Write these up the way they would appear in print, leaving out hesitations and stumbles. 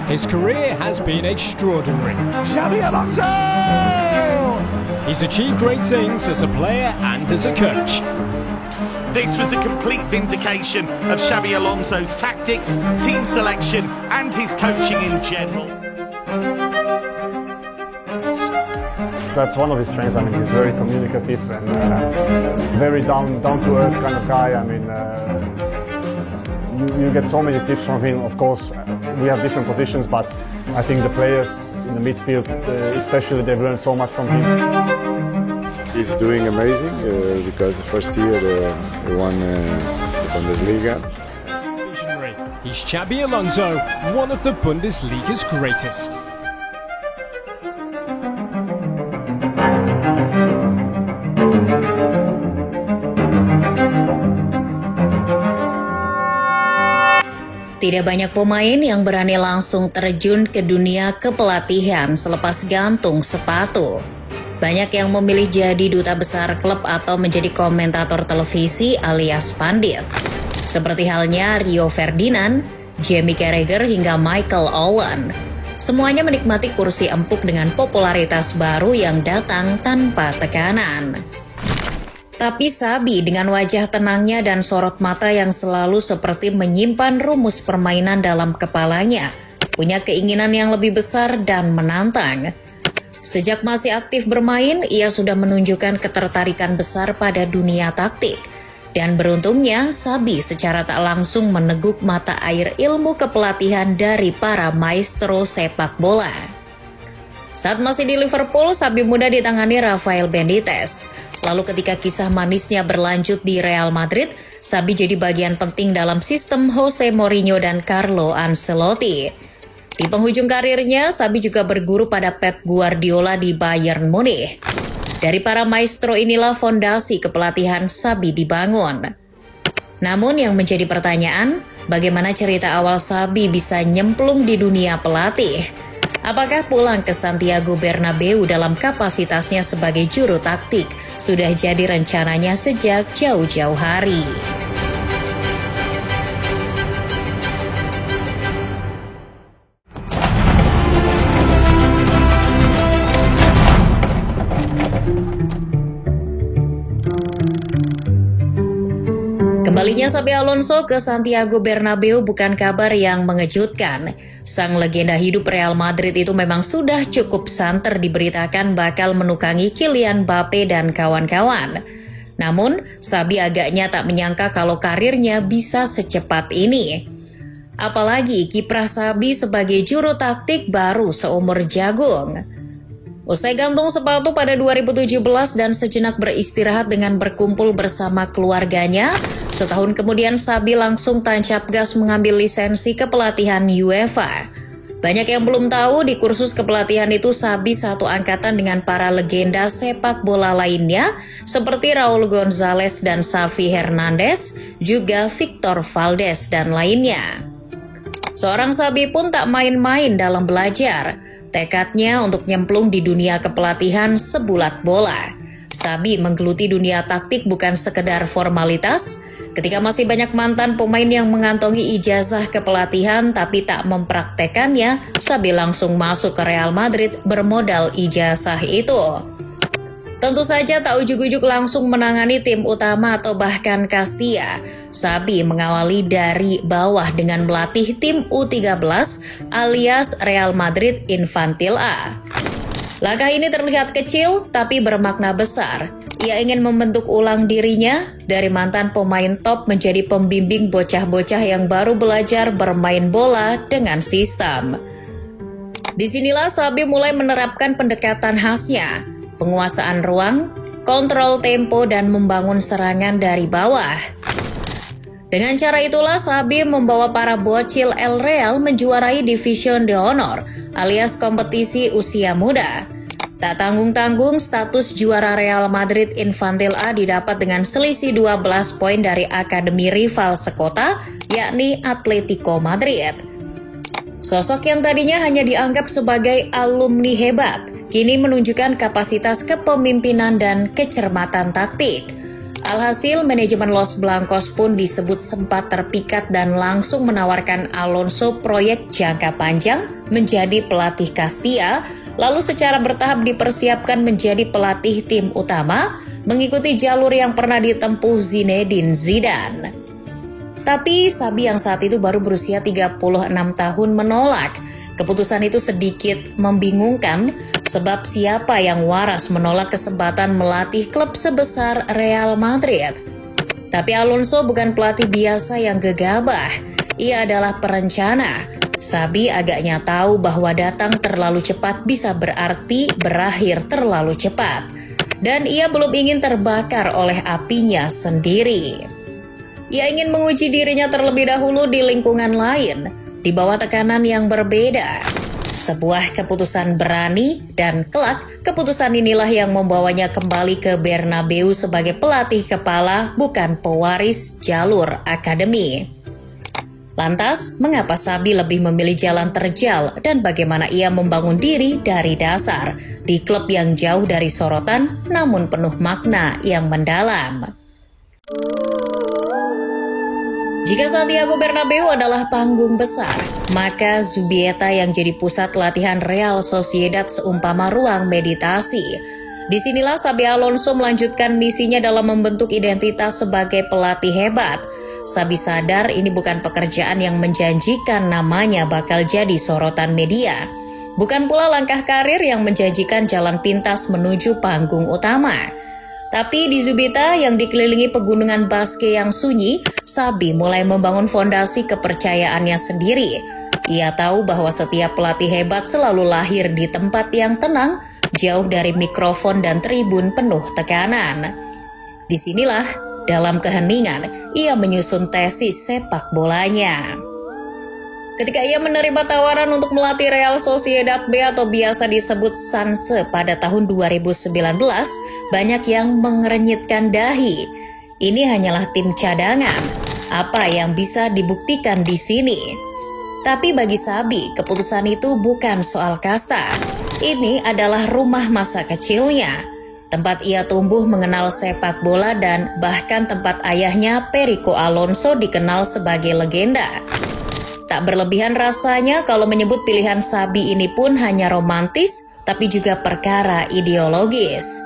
His career has been extraordinary. Xabi Alonso! He's achieved great things as a player and as a coach. This was a complete vindication of Xabi Alonso's tactics, team selection and his coaching in general. That's one of his strengths. I mean, he's very communicative and very down-to-earth kind of guy. I mean, you get so many tips from him. Of course, we have different positions, but I think the players in the midfield, especially, they've learned so much from him. He's doing amazing because the first year he won the Bundesliga. Visionary. He's Xabi Alonso, one of the Bundesliga's greatest. Tidak banyak pemain yang berani langsung terjun ke dunia kepelatihan selepas gantung sepatu. Banyak yang memilih jadi duta besar klub atau menjadi komentator televisi alias pandit. Seperti halnya Rio Ferdinand, Jamie Carragher hingga Michael Owen. Semuanya menikmati kursi empuk dengan popularitas baru yang datang tanpa tekanan. Tapi Xabi dengan wajah tenangnya dan sorot mata yang selalu seperti menyimpan rumus permainan dalam kepalanya, punya keinginan yang lebih besar dan menantang. Sejak masih aktif bermain, ia sudah menunjukkan ketertarikan besar pada dunia taktik. Dan beruntungnya, Xabi secara tak langsung meneguk mata air ilmu kepelatihan dari para maestro sepak bola. Saat masih di Liverpool, Xabi muda ditangani Rafael Benitez. Lalu ketika kisah manisnya berlanjut di Real Madrid, Xabi jadi bagian penting dalam sistem Jose Mourinho dan Carlo Ancelotti. Di penghujung karirnya, Xabi juga berguru pada Pep Guardiola di Bayern Munich. Dari para maestro inilah fondasi kepelatihan Xabi dibangun. Namun yang menjadi pertanyaan, bagaimana cerita awal Xabi bisa nyemplung di dunia pelatih? Apakah pulang ke Santiago Bernabeu dalam kapasitasnya sebagai juru taktik sudah jadi rencananya sejak jauh-jauh hari? Kembalinya Xabi Alonso ke Santiago Bernabeu bukan kabar yang mengejutkan. Sang legenda hidup Real Madrid itu memang sudah cukup santer diberitakan bakal menukangi Kylian Mbappe dan kawan-kawan. Namun, Xabi agaknya tak menyangka kalau karirnya bisa secepat ini. Apalagi kiprah Xabi sebagai juru taktik baru seumur jagung. Usai gantung sepatu pada 2017 dan sejenak beristirahat dengan berkumpul bersama keluarganya, setahun kemudian Xabi langsung tancap gas mengambil lisensi kepelatihan UEFA. Banyak yang belum tahu di kursus kepelatihan itu Xabi satu angkatan dengan para legenda sepak bola lainnya seperti Raul Gonzalez dan Xavi Hernandez, juga Victor Valdez dan lainnya. Seorang Xabi pun tak main-main dalam belajar. Tekadnya untuk nyemplung di dunia kepelatihan sebulat bola. Xabi menggeluti dunia taktik bukan sekedar formalitas. Ketika masih banyak mantan pemain yang mengantongi ijazah kepelatihan tapi tak mempraktekannya, Xabi langsung masuk ke Real Madrid bermodal ijazah itu. Tentu saja tak ujuk-ujuk langsung menangani tim utama atau bahkan Castilla. Xabi mengawali dari bawah dengan melatih tim U13 alias Real Madrid Infantil A. Langkah ini terlihat kecil tapi bermakna besar. Ia ingin membentuk ulang dirinya dari mantan pemain top menjadi pembimbing bocah-bocah yang baru belajar bermain bola dengan sistem. Disinilah Xabi mulai menerapkan pendekatan khasnya, penguasaan ruang, kontrol tempo dan membangun serangan dari bawah. Dengan cara itulah Xabi membawa para bocil El Real menjuarai Division de Honor alias kompetisi usia muda. Tak tanggung-tanggung status juara Real Madrid Infantil A didapat dengan selisih 12 poin dari akademi rival sekota yakni Atletico Madrid. Sosok yang tadinya hanya dianggap sebagai alumni hebat, kini menunjukkan kapasitas kepemimpinan dan kecermatan taktik. Alhasil, manajemen Los Blancos pun disebut sempat terpikat dan langsung menawarkan Alonso proyek jangka panjang menjadi pelatih Castilla, lalu secara bertahap dipersiapkan menjadi pelatih tim utama, mengikuti jalur yang pernah ditempuh Zinedine Zidane. Tapi Xabi yang saat itu baru berusia 36 tahun menolak. Keputusan itu sedikit membingungkan, sebab siapa yang waras menolak kesempatan melatih klub sebesar Real Madrid? Tapi Alonso bukan pelatih biasa yang gegabah. Ia adalah perencana. Xabi agaknya tahu bahwa datang terlalu cepat bisa berarti berakhir terlalu cepat. Dan ia belum ingin terbakar oleh apinya sendiri. Ia ingin menguji dirinya terlebih dahulu di lingkungan lain, di bawah tekanan yang berbeda. Sebuah keputusan berani dan kelak keputusan inilah yang membawanya kembali ke Bernabeu sebagai pelatih kepala, bukan pewaris jalur akademi. Lantas, mengapa Xabi lebih memilih jalan terjal dan bagaimana ia membangun diri dari dasar di klub yang jauh dari sorotan namun penuh makna yang mendalam? Jika Santiago Bernabeu adalah panggung besar, maka Zubieta yang jadi pusat latihan Real Sociedad seumpama ruang meditasi. Disinilah Xabi Alonso melanjutkan misinya dalam membentuk identitas sebagai pelatih hebat. Xabi sadar ini bukan pekerjaan yang menjanjikan namanya bakal jadi sorotan media. Bukan pula langkah karir yang menjanjikan jalan pintas menuju panggung utama. Tapi di Zubieta yang dikelilingi pegunungan Basque yang sunyi, Xabi mulai membangun fondasi kepercayaannya sendiri. Ia tahu bahwa setiap pelatih hebat selalu lahir di tempat yang tenang, jauh dari mikrofon dan tribun penuh tekanan. Disinilah, dalam keheningan, ia menyusun tesis sepak bolanya. Ketika ia menerima tawaran untuk melatih Real Sociedad B atau biasa disebut Sanse pada tahun 2019, banyak yang mengerenyitkan dahi. Ini hanyalah tim cadangan. Apa yang bisa dibuktikan di sini? Tapi bagi Xabi, keputusan itu bukan soal kasta. Ini adalah rumah masa kecilnya, tempat ia tumbuh mengenal sepak bola dan bahkan tempat ayahnya Perico Alonso dikenal sebagai legenda. Tak berlebihan rasanya kalau menyebut pilihan Xabi ini pun hanya romantis, tapi juga perkara ideologis.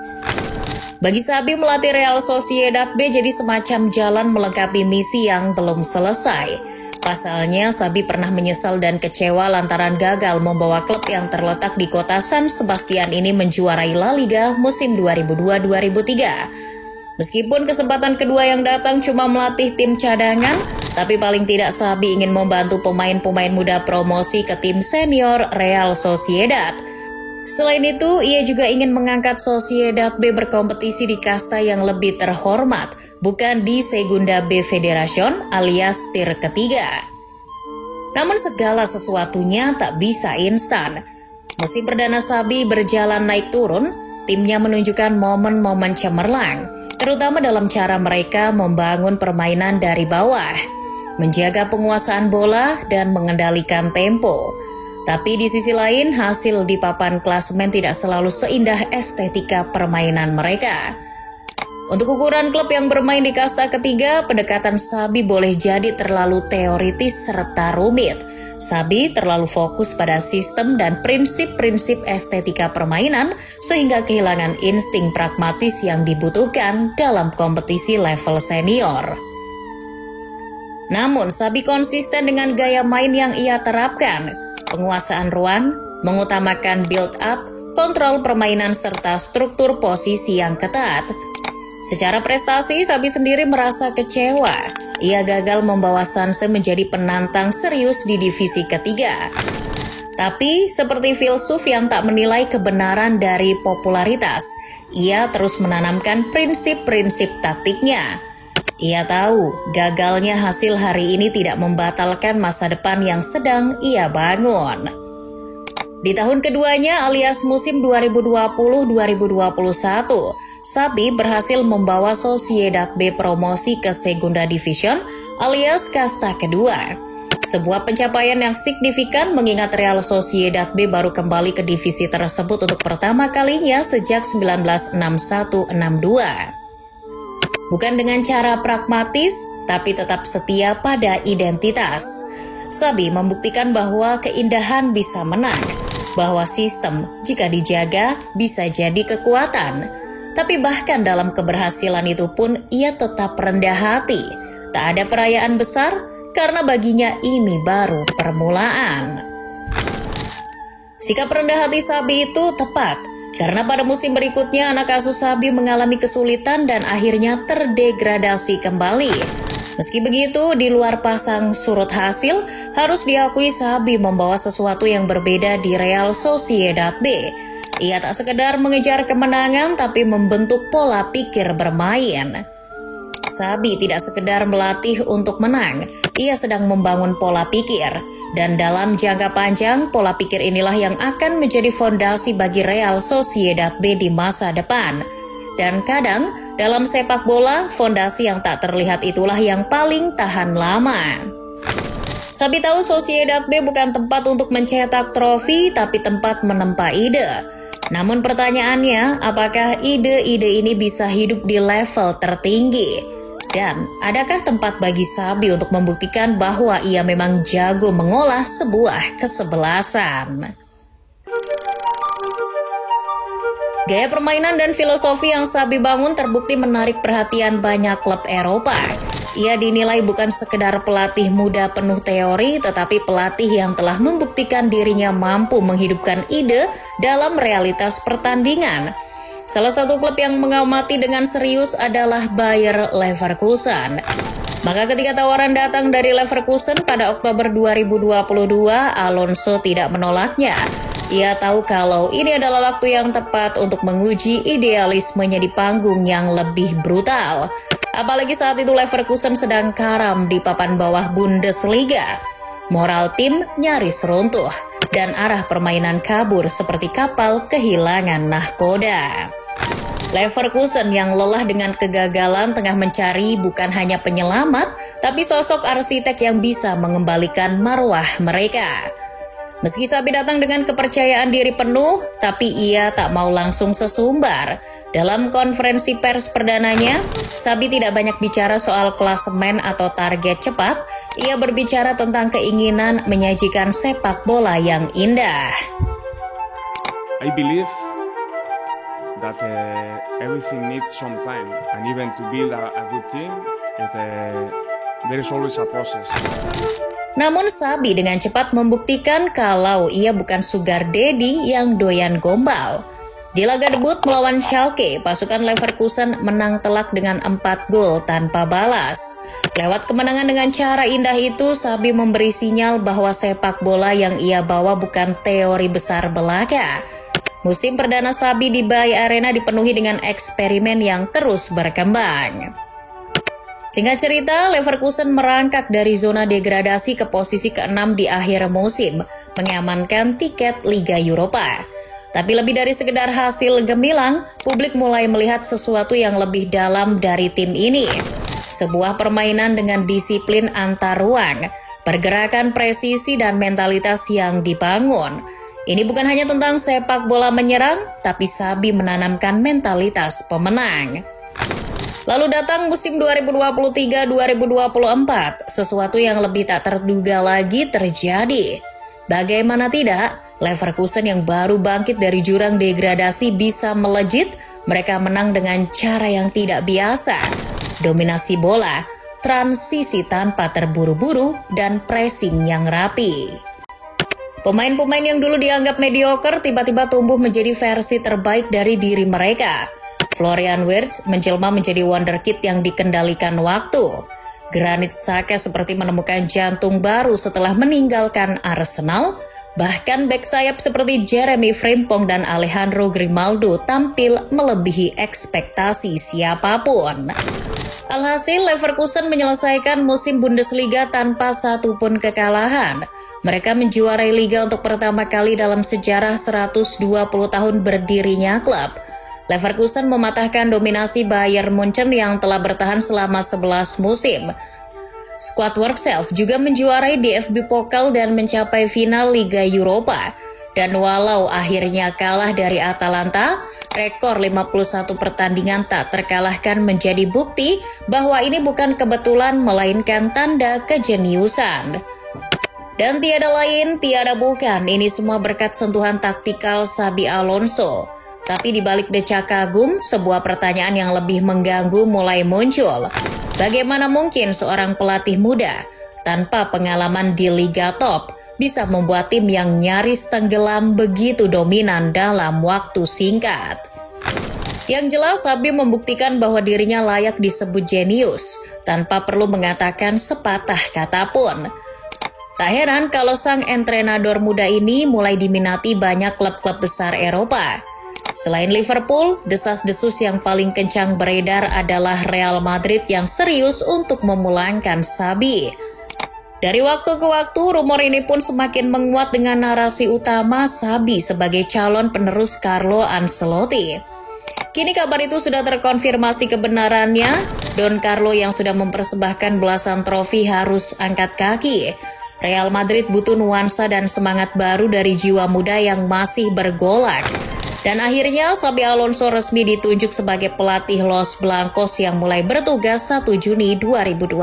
Bagi Xabi, melatih Real Sociedad B jadi semacam jalan melengkapi misi yang belum selesai. Pasalnya, Xabi pernah menyesal dan kecewa lantaran gagal membawa klub yang terletak di kota San Sebastian ini menjuarai La Liga musim 2002-2003. Meskipun kesempatan kedua yang datang cuma melatih tim cadangan, tapi paling tidak Xabi ingin membantu pemain-pemain muda promosi ke tim senior Real Sociedad. Selain itu, ia juga ingin mengangkat Sociedad B berkompetisi di kasta yang lebih terhormat, bukan di Segunda B Federación alias tier ketiga. Namun segala sesuatunya tak bisa instan. Musim perdana Xabi berjalan naik turun, timnya menunjukkan momen-momen cemerlang, terutama dalam cara mereka membangun permainan dari bawah, menjaga penguasaan bola dan mengendalikan tempo. Tapi di sisi lain, hasil di papan klasemen tidak selalu seindah estetika permainan mereka. Untuk ukuran klub yang bermain di kasta ketiga, pendekatan Xabi boleh jadi terlalu teoritis serta rumit. Xabi terlalu fokus pada sistem dan prinsip-prinsip estetika permainan sehingga kehilangan insting pragmatis yang dibutuhkan dalam kompetisi level senior. Namun Xabi konsisten dengan gaya main yang ia terapkan, penguasaan ruang, mengutamakan build-up, kontrol permainan serta struktur posisi yang ketat. Secara prestasi, Xabi sendiri merasa kecewa. Ia gagal membawa Sanse menjadi penantang serius di divisi ketiga. Tapi, seperti filsuf yang tak menilai kebenaran dari popularitas, ia terus menanamkan prinsip-prinsip taktiknya. Ia tahu, gagalnya hasil hari ini tidak membatalkan masa depan yang sedang ia bangun. Di tahun keduanya alias musim 2020-2021, Xabi berhasil membawa Sociedad B promosi ke Segunda División alias kasta kedua. Sebuah pencapaian yang signifikan mengingat Real Sociedad B baru kembali ke divisi tersebut untuk pertama kalinya sejak 1961-62. bukan dengan cara pragmatis, tapi tetap setia pada identitas. Xabi membuktikan bahwa keindahan bisa menang, bahwa sistem jika dijaga bisa jadi kekuatan. Tapi bahkan dalam keberhasilan itu pun ia tetap rendah hati. Tak ada perayaan besar karena baginya ini baru permulaan. Sikap rendah hati Xabi itu tepat karena pada musim berikutnya anak asuh Xabi mengalami kesulitan dan akhirnya terdegradasi kembali. Meski begitu, di luar pasang surut hasil, harus diakui Xabi membawa sesuatu yang berbeda di Real Sociedad B. Ia tak sekedar mengejar kemenangan, tapi membentuk pola pikir bermain. Xabi tidak sekedar melatih untuk menang, ia sedang membangun pola pikir. Dan dalam jangka panjang, pola pikir inilah yang akan menjadi fondasi bagi Real Sociedad B di masa depan. Dan kadang, dalam sepak bola, fondasi yang tak terlihat itulah yang paling tahan lama. Xabi tahu Sociedad B bukan tempat untuk mencetak trofi, tapi tempat menempa ide. Namun pertanyaannya, apakah ide-ide ini bisa hidup di level tertinggi? Dan adakah tempat bagi Xabi untuk membuktikan bahwa ia memang jago mengolah sebuah kesebelasan? Gaya permainan dan filosofi yang Xabi bangun terbukti menarik perhatian banyak klub Eropa. Ia dinilai bukan sekedar pelatih muda penuh teori, tetapi pelatih yang telah membuktikan dirinya mampu menghidupkan ide dalam realitas pertandingan. Salah satu klub yang mengamati dengan serius adalah Bayer Leverkusen. Maka ketika tawaran datang dari Leverkusen pada Oktober 2022, Alonso tidak menolaknya. Ia tahu kalau ini adalah waktu yang tepat untuk menguji idealismenya di panggung yang lebih brutal. Apalagi saat itu Leverkusen sedang karam di papan bawah Bundesliga. Moral tim nyaris runtuh dan arah permainan kabur seperti kapal kehilangan nahkoda. Leverkusen yang lelah dengan kegagalan tengah mencari bukan hanya penyelamat, tapi sosok arsitek yang bisa mengembalikan marwah mereka. Meski Xabi datang dengan kepercayaan diri penuh, tapi ia tak mau langsung sesumbar. Dalam konferensi pers perdananya, Xabi tidak banyak bicara soal klasemen atau target cepat. Ia berbicara tentang keinginan menyajikan sepak bola yang indah. I believe that everything needs some time, and even to build a good team, there is always a process. Namun Xabi dengan cepat membuktikan kalau ia bukan sugar daddy yang doyan gombal. Di laga debut melawan Schalke, pasukan Leverkusen menang telak dengan 4 gol tanpa balas. Lewat kemenangan dengan cara indah itu, Xabi memberi sinyal bahwa sepak bola yang ia bawa bukan teori besar belaka. Musim perdana Xabi di Bay Arena dipenuhi dengan eksperimen yang terus berkembang. Singkat cerita, Leverkusen merangkak dari zona degradasi ke posisi ke-6 di akhir musim, mengamankan tiket Liga Eropa. Tapi lebih dari sekedar hasil gemilang, publik mulai melihat sesuatu yang lebih dalam dari tim ini. Sebuah permainan dengan disiplin antar ruang, pergerakan presisi dan mentalitas yang dibangun. Ini bukan hanya tentang sepak bola menyerang, tapi Xabi menanamkan mentalitas pemenang. Lalu datang musim 2023-2024, sesuatu yang lebih tak terduga lagi terjadi. Bagaimana tidak, Leverkusen yang baru bangkit dari jurang degradasi bisa melejit. Mereka menang dengan cara yang tidak biasa. Dominasi bola, transisi tanpa terburu-buru, dan pressing yang rapi. Pemain-pemain yang dulu dianggap mediocre tiba-tiba tumbuh menjadi versi terbaik dari diri mereka. Florian Wirtz menjelma menjadi wonderkid yang dikendalikan waktu. Granit Xhaka seperti menemukan jantung baru setelah meninggalkan Arsenal. Bahkan bek sayap seperti Jeremy Frimpong dan Alejandro Grimaldo tampil melebihi ekspektasi siapapun. Alhasil, Leverkusen menyelesaikan musim Bundesliga tanpa satupun kekalahan. Mereka menjuarai liga untuk pertama kali dalam sejarah 120 tahun berdirinya klub. Leverkusen mematahkan dominasi Bayern Munchen yang telah bertahan selama 11 musim. Skuad Workself juga menjuarai DFB Pokal dan mencapai final Liga Eropa. Dan walau akhirnya kalah dari Atalanta, rekor 51 pertandingan tak terkalahkan menjadi bukti bahwa ini bukan kebetulan melainkan tanda kejeniusan. Dan tiada lain, tiada bukan, ini semua berkat sentuhan taktikal Xabi Alonso. Tapi di balik decak kagum, sebuah pertanyaan yang lebih mengganggu mulai muncul. Bagaimana mungkin seorang pelatih muda tanpa pengalaman di Liga Top bisa membuat tim yang nyaris tenggelam begitu dominan dalam waktu singkat? Yang jelas, Xabi membuktikan bahwa dirinya layak disebut jenius tanpa perlu mengatakan sepatah kata pun. Tak heran kalau sang entrenador muda ini mulai diminati banyak klub-klub besar Eropa. Selain Liverpool, desas-desus yang paling kencang beredar adalah Real Madrid yang serius untuk memulangkan Xabi. Dari waktu ke waktu, rumor ini pun semakin menguat dengan narasi utama Xabi sebagai calon penerus Carlo Ancelotti. Kini kabar itu sudah terkonfirmasi kebenarannya. Don Carlo yang sudah mempersembahkan belasan trofi harus angkat kaki. Real Madrid butuh nuansa dan semangat baru dari jiwa muda yang masih bergolak. Dan akhirnya Xabi Alonso resmi ditunjuk sebagai pelatih Los Blancos yang mulai bertugas 1 Juni 2025.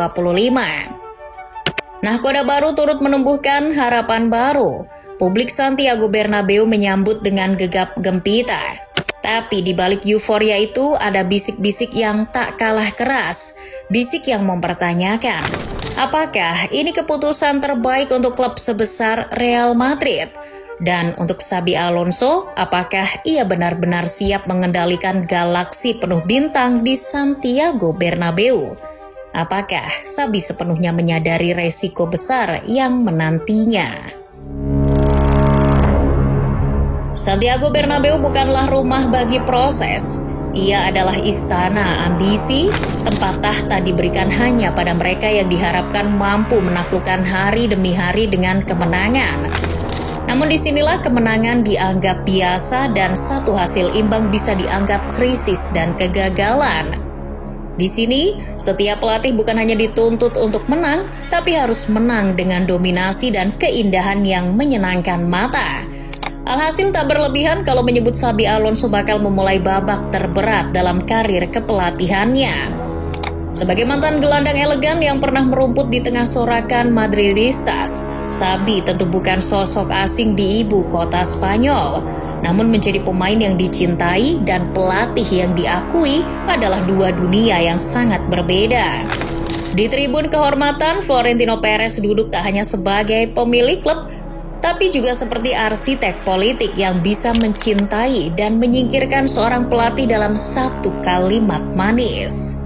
Nahkoda baru turut menumbuhkan harapan baru. Publik Santiago Bernabeu menyambut dengan gegap gempita. Tapi di balik euforia itu ada bisik-bisik yang tak kalah keras. Bisik yang mempertanyakan, apakah ini keputusan terbaik untuk klub sebesar Real Madrid? Dan untuk Xabi Alonso, apakah ia benar-benar siap mengendalikan galaksi penuh bintang di Santiago Bernabeu? Apakah Xabi sepenuhnya menyadari resiko besar yang menantinya? Santiago Bernabeu bukanlah rumah bagi proses. Ia adalah istana ambisi, tempat tahta diberikan hanya pada mereka yang diharapkan mampu menaklukkan hari demi hari dengan kemenangan. Namun disinilah kemenangan dianggap biasa dan satu hasil imbang bisa dianggap krisis dan kegagalan. Di sini, setiap pelatih bukan hanya dituntut untuk menang, tapi harus menang dengan dominasi dan keindahan yang menyenangkan mata. Alhasil tak berlebihan kalau menyebut Xabi Alonso bakal memulai babak terberat dalam karir kepelatihannya. Sebagai mantan gelandang elegan yang pernah merumput di tengah sorakan Madridistas, Xabi tentu bukan sosok asing di ibu kota Spanyol. Namun menjadi pemain yang dicintai dan pelatih yang diakui adalah dua dunia yang sangat berbeda. Di tribun kehormatan, Florentino Perez duduk tak hanya sebagai pemilik klub, tapi juga seperti arsitek politik yang bisa mencintai dan menyingkirkan seorang pelatih dalam satu kalimat manis.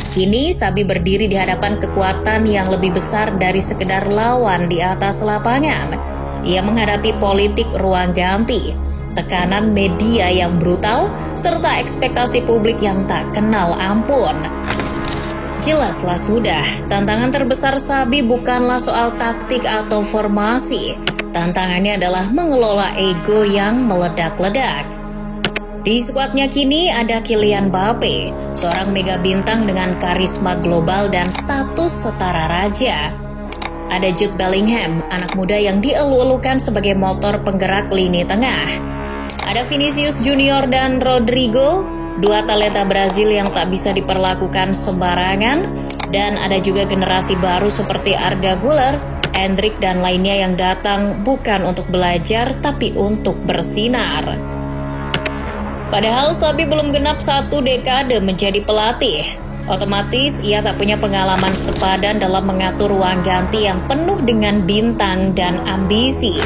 Kini Xabi berdiri di hadapan kekuatan yang lebih besar dari sekedar lawan di atas lapangan. Ia menghadapi politik ruang ganti, tekanan media yang brutal, serta ekspektasi publik yang tak kenal ampun. Jelaslah sudah, tantangan terbesar Xabi bukanlah soal taktik atau formasi. Tantangannya adalah mengelola ego yang meledak-ledak. Di skuadnya kini ada Kylian Mbappe, seorang mega bintang dengan karisma global dan status setara raja. Ada Jude Bellingham, anak muda yang dielu-elukan sebagai motor penggerak lini tengah. Ada Vinicius Junior dan Rodrigo, dua talenta Brazil yang tak bisa diperlakukan sembarangan. Dan ada juga generasi baru seperti Arda Güler, Endrick dan lainnya yang datang bukan untuk belajar tapi untuk bersinar. Padahal Xabi belum genap 1 dekade menjadi pelatih. Otomatis ia tak punya pengalaman sepadan dalam mengatur ruang ganti yang penuh dengan bintang dan ambisi.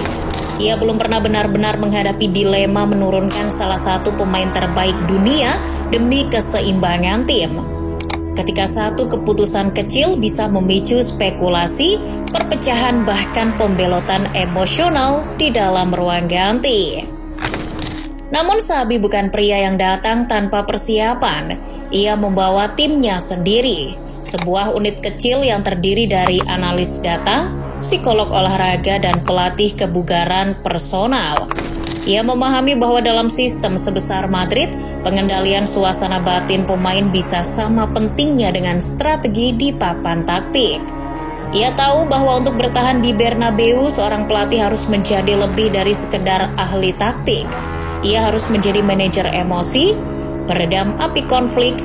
Ia belum pernah benar-benar menghadapi dilema menurunkan salah satu pemain terbaik dunia demi keseimbangan tim. Ketika satu keputusan kecil bisa memicu spekulasi, perpecahan bahkan pembelotan emosional di dalam ruang ganti. Namun Xabi bukan pria yang datang tanpa persiapan. Ia membawa timnya sendiri, sebuah unit kecil yang terdiri dari analis data, psikolog olahraga, dan pelatih kebugaran personal. Ia memahami bahwa dalam sistem sebesar Madrid, pengendalian suasana batin pemain bisa sama pentingnya dengan strategi di papan taktik. Ia tahu bahwa untuk bertahan di Bernabeu, seorang pelatih harus menjadi lebih dari sekedar ahli taktik. Ia harus menjadi manajer emosi, peredam api konflik,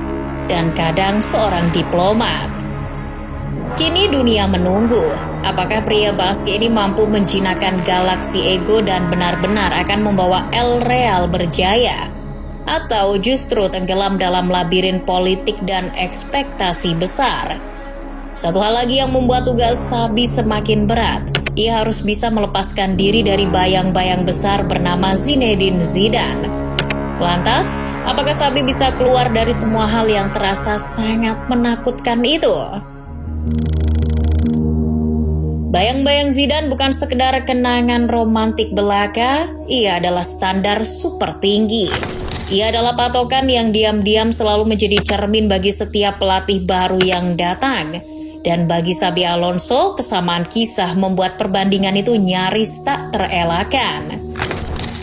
dan kadang seorang diplomat. Kini dunia menunggu, apakah pria Baske ini mampu menjinakkan galaksi ego dan benar-benar akan membawa El Real berjaya? Atau justru tenggelam dalam labirin politik dan ekspektasi besar? Satu hal lagi yang membuat tugas Xabi semakin berat, ia harus bisa melepaskan diri dari bayang-bayang besar bernama Zinedine Zidane. Lantas, apakah Xabi bisa keluar dari semua hal yang terasa sangat menakutkan itu? Bayang-bayang Zidane bukan sekedar kenangan romantik belaka, ia adalah standar super tinggi. Ia adalah patokan yang diam-diam selalu menjadi cermin bagi setiap pelatih baru yang datang. Dan bagi Xabi Alonso, kesamaan kisah membuat perbandingan itu nyaris tak terelakkan.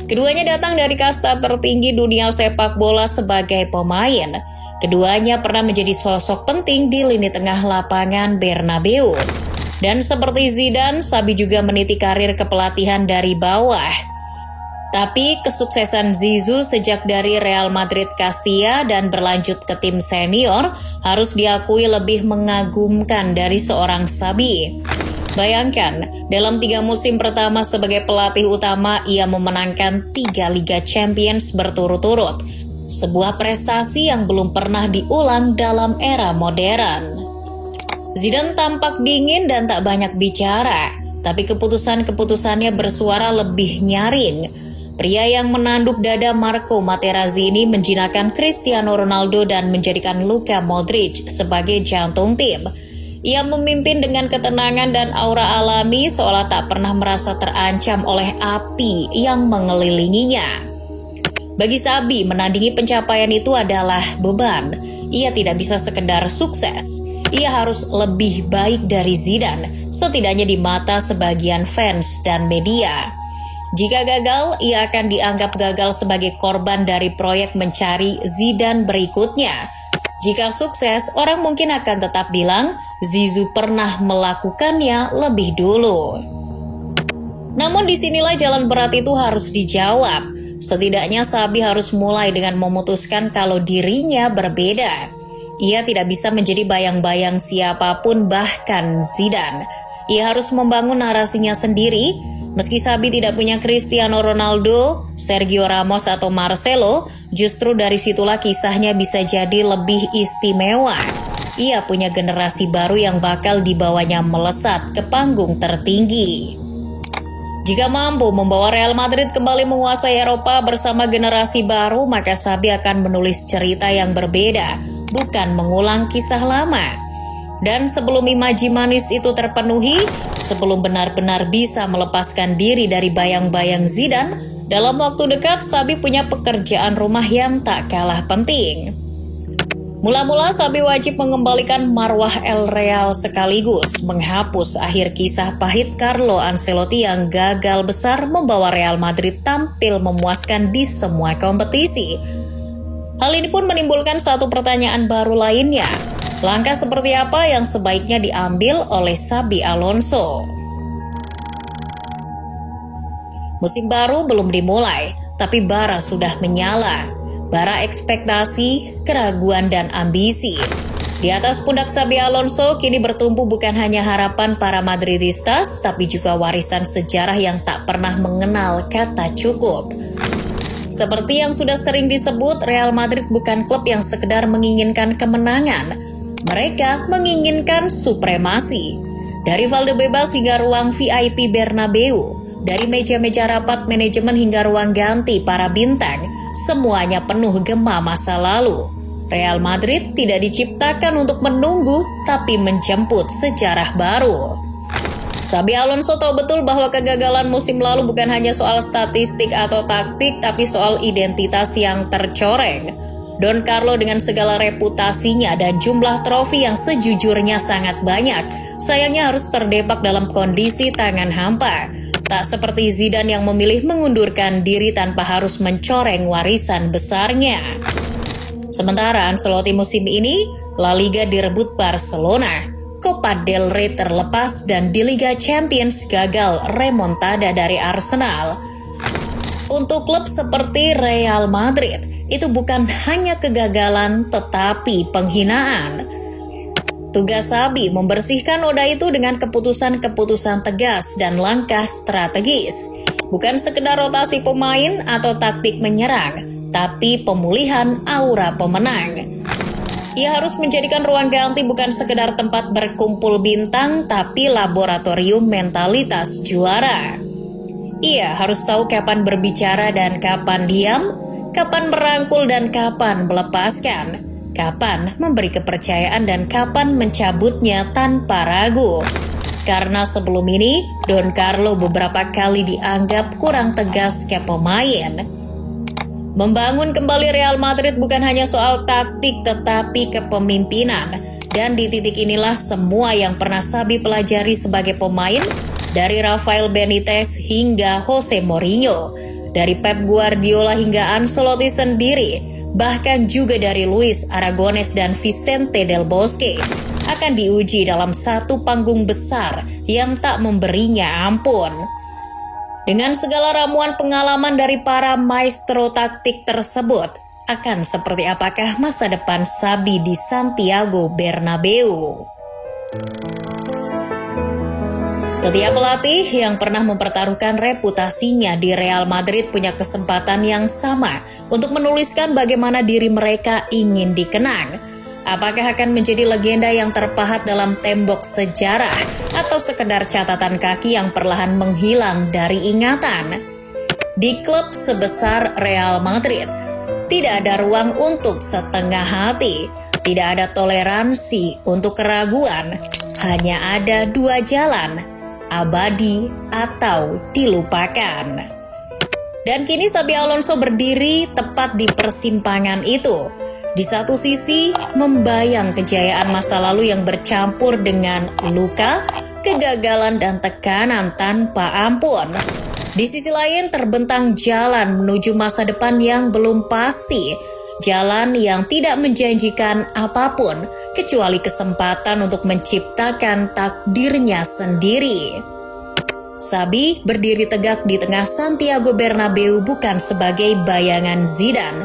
Keduanya datang dari kasta tertinggi dunia sepak bola sebagai pemain. Keduanya pernah menjadi sosok penting di lini tengah lapangan Bernabeu. Dan seperti Zidane, Xabi juga meniti karir kepelatihan dari bawah. Tapi kesuksesan Zizou sejak dari Real Madrid Castilla dan berlanjut ke tim senior harus diakui lebih mengagumkan dari seorang Xabi. Bayangkan, dalam 3 musim pertama sebagai pelatih utama, ia memenangkan 3 Liga Champions berturut-turut. Sebuah prestasi yang belum pernah diulang dalam era modern. Zidane tampak dingin dan tak banyak bicara, tapi keputusan-keputusannya bersuara lebih nyaring. Pria yang menanduk dada Marco Materazzi ini menjinakkan Cristiano Ronaldo dan menjadikan Luka Modric sebagai jantung tim. Ia memimpin dengan ketenangan dan aura alami seolah tak pernah merasa terancam oleh api yang mengelilinginya. Bagi Xabi, menandingi pencapaian itu adalah beban. Ia tidak bisa sekedar sukses. Ia harus lebih baik dari Zidane, setidaknya di mata sebagian fans dan media. Jika gagal, ia akan dianggap gagal sebagai korban dari proyek mencari Zidane berikutnya. Jika sukses, orang mungkin akan tetap bilang Zizou pernah melakukannya lebih dulu. Namun disinilah jalan berat itu harus dijawab. Setidaknya Xabi harus mulai dengan memutuskan kalau dirinya berbeda. Ia tidak bisa menjadi bayang-bayang siapapun, bahkan Zidane. Ia harus membangun narasinya sendiri. Meski Xabi tidak punya Cristiano Ronaldo, Sergio Ramos atau Marcelo, justru dari situlah kisahnya bisa jadi lebih istimewa. Ia punya generasi baru yang bakal dibawanya melesat ke panggung tertinggi. Jika mampu membawa Real Madrid kembali menguasai Eropa bersama generasi baru, maka Xabi akan menulis cerita yang berbeda, bukan mengulang kisah lama. Dan sebelum imaji manis itu terpenuhi, sebelum benar-benar bisa melepaskan diri dari bayang-bayang Zidane, dalam waktu dekat Xabi punya pekerjaan rumah yang tak kalah penting. Mula-mula Xabi wajib mengembalikan marwah El Real sekaligus menghapus akhir kisah pahit Carlo Ancelotti yang gagal besar membawa Real Madrid tampil memuaskan di semua kompetisi. Hal ini pun menimbulkan satu pertanyaan baru lainnya. Langkah seperti apa yang sebaiknya diambil oleh Xabi Alonso? Musim baru belum dimulai, tapi bara sudah menyala. Bara ekspektasi, keraguan, dan ambisi. Di atas pundak Xabi Alonso kini bertumpu bukan hanya harapan para Madridistas, tapi juga warisan sejarah yang tak pernah mengenal kata cukup. Seperti yang sudah sering disebut, Real Madrid bukan klub yang sekedar menginginkan kemenangan. Mereka menginginkan supremasi. Dari Valdebebas hingga ruang VIP Bernabeu, dari meja-meja rapat manajemen hingga ruang ganti para bintang, semuanya penuh gema masa lalu. Real Madrid tidak diciptakan untuk menunggu, tapi menjemput sejarah baru. Xabi Alonso tahu betul bahwa kegagalan musim lalu bukan hanya soal statistik atau taktik, tapi soal identitas yang tercoreng. Don Carlo dengan segala reputasinya dan jumlah trofi yang sejujurnya sangat banyak, sayangnya harus terdepak dalam kondisi tangan hampa. Tak seperti Zidane yang memilih mengundurkan diri tanpa harus mencoreng warisan besarnya. Sementara Ancelotti musim ini, La Liga direbut Barcelona, Copa del Rey terlepas, dan di Liga Champions gagal remontada dari Arsenal. Untuk klub seperti Real Madrid, itu bukan hanya kegagalan tetapi penghinaan. Tugas Xabi membersihkan noda itu dengan keputusan-keputusan tegas dan langkah strategis. Bukan sekedar rotasi pemain atau taktik menyerang, tapi pemulihan aura pemenang. Ia harus menjadikan ruang ganti bukan sekedar tempat berkumpul bintang, tapi laboratorium mentalitas juara. Ia harus tahu kapan berbicara dan kapan diam, kapan merangkul dan kapan melepaskan, kapan memberi kepercayaan dan kapan mencabutnya tanpa ragu. Karena sebelum ini, Don Carlo beberapa kali dianggap kurang tegas ke pemain. Membangun kembali Real Madrid bukan hanya soal taktik tetapi kepemimpinan. Dan di titik inilah semua yang pernah Xabi pelajari sebagai pemain, dari Rafael Benitez hingga Jose Mourinho, dari Pep Guardiola hingga Ancelotti sendiri, bahkan juga dari Luis Aragonés dan Vicente Del Bosque, akan diuji dalam satu panggung besar yang tak memberinya ampun. Dengan segala ramuan pengalaman dari para maestro taktik tersebut, akan seperti apakah masa depan Xabi di Santiago Bernabeu? Setiap pelatih yang pernah mempertaruhkan reputasinya di Real Madrid punya kesempatan yang sama untuk menuliskan bagaimana diri mereka ingin dikenang. Apakah akan menjadi legenda yang terpahat dalam tembok sejarah atau sekedar catatan kaki yang perlahan menghilang dari ingatan? Di klub sebesar Real Madrid, tidak ada ruang untuk setengah hati, tidak ada toleransi untuk keraguan, hanya ada dua jalan, abadi atau dilupakan. Dan kini Xabi Alonso berdiri tepat di persimpangan itu. Di satu sisi, membayang kejayaan masa lalu yang bercampur dengan luka, kegagalan, dan tekanan tanpa ampun. Di sisi lain, terbentang jalan menuju masa depan yang belum pasti, jalan yang tidak menjanjikan apapun, kecuali kesempatan untuk menciptakan takdirnya sendiri. Xabi berdiri tegak di tengah Santiago Bernabeu bukan sebagai bayangan Zidane,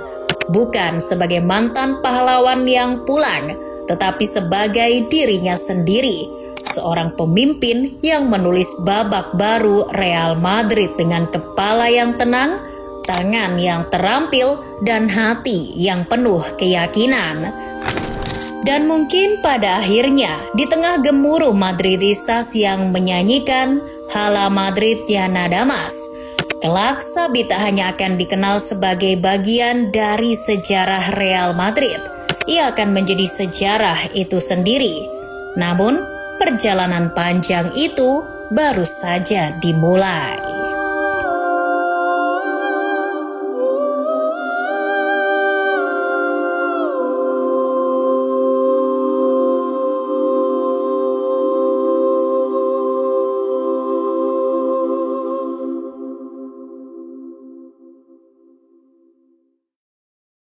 bukan sebagai mantan pahlawan yang pulang, tetapi sebagai dirinya sendiri, seorang pemimpin yang menulis babak baru Real Madrid dengan kepala yang tenang, tangan yang terampil, dan hati yang penuh keyakinan. Dan mungkin pada akhirnya, di tengah gemuruh Madridistas yang menyanyikan Hala Madrid ya nada más, kelak Xabi tak hanya akan dikenal sebagai bagian dari sejarah Real Madrid, ia akan menjadi sejarah itu sendiri. Namun, perjalanan panjang itu baru saja dimulai.